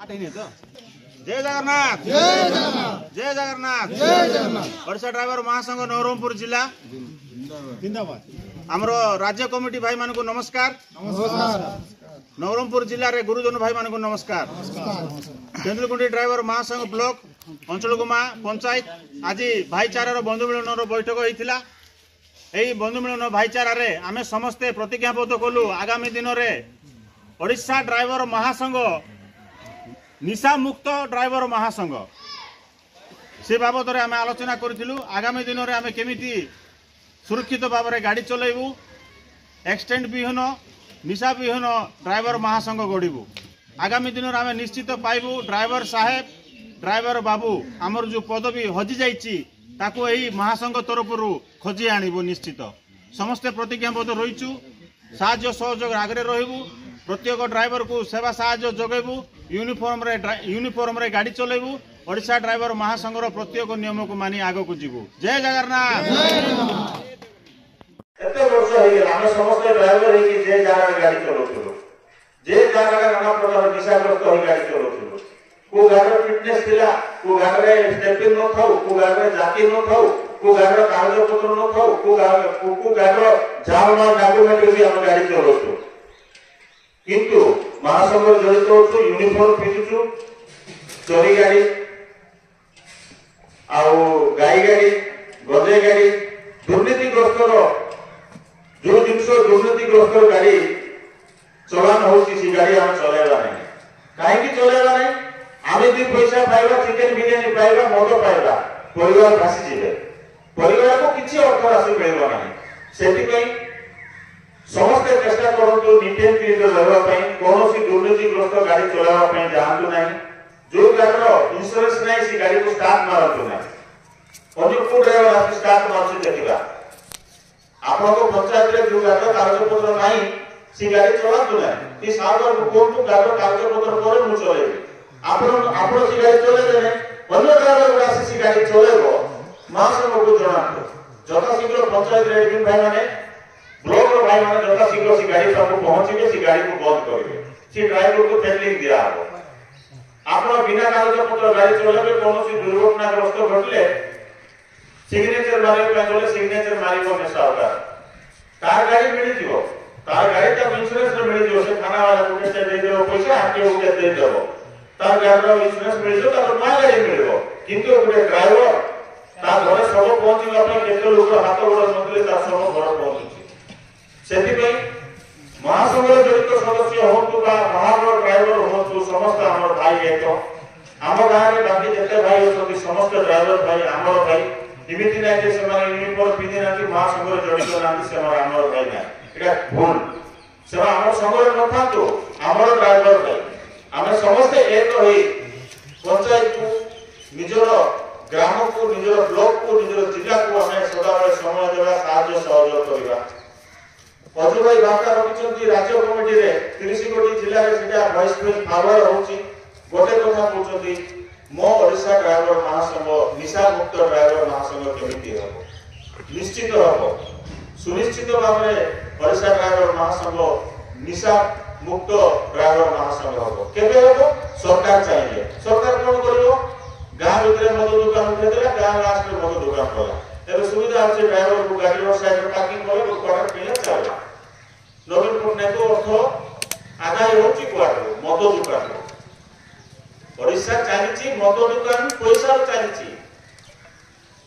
जय जगन्नाथ जय जगन्नाथ जय जगन्नाथ जय जगन्नाथ। ओडिशा ड्राइवर महासंघ नवरंगपुर जिला जिंदाबाद। आमर राज्य कमिटी भाई मानक नमस्कार। नवरंगपुर जिले में गुरुजन भाई मानक नमस्कार। केन्द्रकुंडी ड्राइवर महासंघ ब्लॉक अंचलगुमा पंचायत आज भाईचारार बंधु मिलन बैठक होता। यही बंधु मिलन भाईचार आम समस्ते प्रतिज्ञाबद्ध कलु आगामी दिन में ओडिशा ड्राइवर महासंघ निशा मुक्त ड्राइवर महासंघ से बाबद आम आलोचना करूँ। आगामी दिन में आम केमिति सुरक्षित भाव में गाड़ी चलैबू, एक्सटेंड विहीन निशा विहीन ड्राइवर महासंघ गढ़ू। आगामी दिन में आम निश्चित पाइबू ड्राइवर साहेब ड्राइवर बाबू आमर जो पदवी हजि जाइए ताकू यही महासंघ तरफ खोजी आणबू। निश्चित समस्ते प्रतिज्ञाबद्ध रहीचु। साहाय्य सहयोग आगे रहबू। प्रत्येक ड्राइवर को सेवा साहाय्य जगेबू। यूनिफॉर्म रे गाड़ी चलैबू। ओडिशा ड्राइवर महासंघ प्रत्येक नियम को मानी आग को जीवू। जय जगन्नाथ। एते वर्ष हो गया हम समस्त ड्राइवर है कि जे जागा गाड़ी चलाउथलो, जे जागा नाना प्रकार निशाग्रस्त हो गाड़ी चलाउथलो। को गाड़ी फिटनेस थिला, को गाड़ी स्टेपिंग न थाउ, को गाड़ी जाति न थाउ, को गाड़ी कागज पत्र न थाउ, को गाड़ी जावना डॉक्यूमेंट भी हम गाड़ी चलाउथलो। किंतु महासंघ जड़ित होछु, यूनिफॉर्म पिजुछु, चोरी गाड़ी आउ गाई गाड़ी गजे गाड़ी दुर्नीतिग्रस्त जो जिनस दुर्नीतिग्रस्त गाड़ी चलान होती गाड़ी आम चलैबा नहीं। कहीं चलैबा नहीं। आम दु पैसा पाइबा, चिकेन बिरियानी पाइबा, मद पाइबा, परिवार भासी जीवे। परिवार को किसी अर्थ राशि मिलना नहीं। से समस्ते चेष्टा करूँ नीट एंड क्लीन रहा। कौन दुर्नीतिग्रस्त गाड़ी चलावाई जातु ना। जो गाड़ी इंश्योरेंस ना सी गाड़ी को स्टार्ट मारतु ना। को ड्राइवर आप स्टार्ट मार्च देखा आपन पंचायत रे जो गाड़ी कागज पत्र ना सी गाड़ी चलातु ना। सागर कोर्ट गाड़ी कागज पत्र पर मु चलेबी। आपन सी गाड़ी चलेबे अन्य ड्राइवर गुड़ा सी गाड़ी चलेबो महासंघ को जणातो। जथा शीघ्र पंचायत रे एडमिन भाई माने ब्लॉक रो भाई माने जथा शीघ्र सी गाड़ी तक पहुंचीबे, सी गाड़ी को बंद करिवे। सी ड्राइवर को टेकलिंग दिया हो। आपन बिना कागज पत्र गाड़ी चलेबे कोनोसी दुर्घटनाग्रस्त घटले सिग्नेचर मारे पे सिग्नेचर मारिबो ने सरकार। तार गाड़ी मिली जीवो, तार गाड़ी तक इंश्योरेंस रे मिली जीवो। से थाना वाला को से दे देबो पैसा, आके उके दे देबो। तार गाड़ी रो इंश्योरेंस मिली जो तार मा गाड़ी मिलबो। किंतु गोटे ड्राइवर ता घरे सब पहुंचीबा पे केते लोक हाथ गोड़ नथले ता सब घर पहुंची। सेति पे महासंघ जड़ित सदस्य होतु बा महाबड़ ड्राइवर होतु समस्त हमर भाई एक आम गाँव में बाकी जिते भाई होती समस्त ड्राइवर भाई आमर भाई एमती ना जे से यूनिफॉर्म पिंधि ना महासंघ जड़ित ना से आमर भाई ना। एटा भूल। से आम संघ न था आमर ड्राइवर भाई आम समस्ते एक रही पंचायत को निजर ग्राम को निजर ब्लॉक को निजर जिला को आम सदाबले समय देवा साहाय्य सहयोग करवा। अजु भाई बार्ता रखिछंती राज्य कमिटी रे 30 कोटी जिला रे सेटा वॉइस प्रेस फारवर्ड होची। गोटे कथा कहउछंती मो ओडिशा ड्राइवर महासंघ निशा मुक्त ड्राइवर महासंघ केमिति हबो। निश्चित हबो। सुनिश्चित भाव में ओडिशा ड्राइवर महासंघ निशा मुक्त ड्राइवर महासंघ हबो। केबे हबो? सरकार चाहिए। सरकार कोन करियो? गांव भीतर मद दुकान उठे देला, गांव लास्ट में मद दुकान खोला। एबे सुविधा আছে ड्राइवर को गाड़ी रो साइड पार्किंग करे तो क्वार्टर पिले चला। नवीन पटनायक अर्थ आदाय होची क्वार्टर मद दुकान। ओडिशा चलीची मद दुकान पैसा चलीची।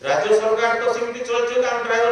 राज्य सरकार तो सेमती चलचे हम ड्राइवर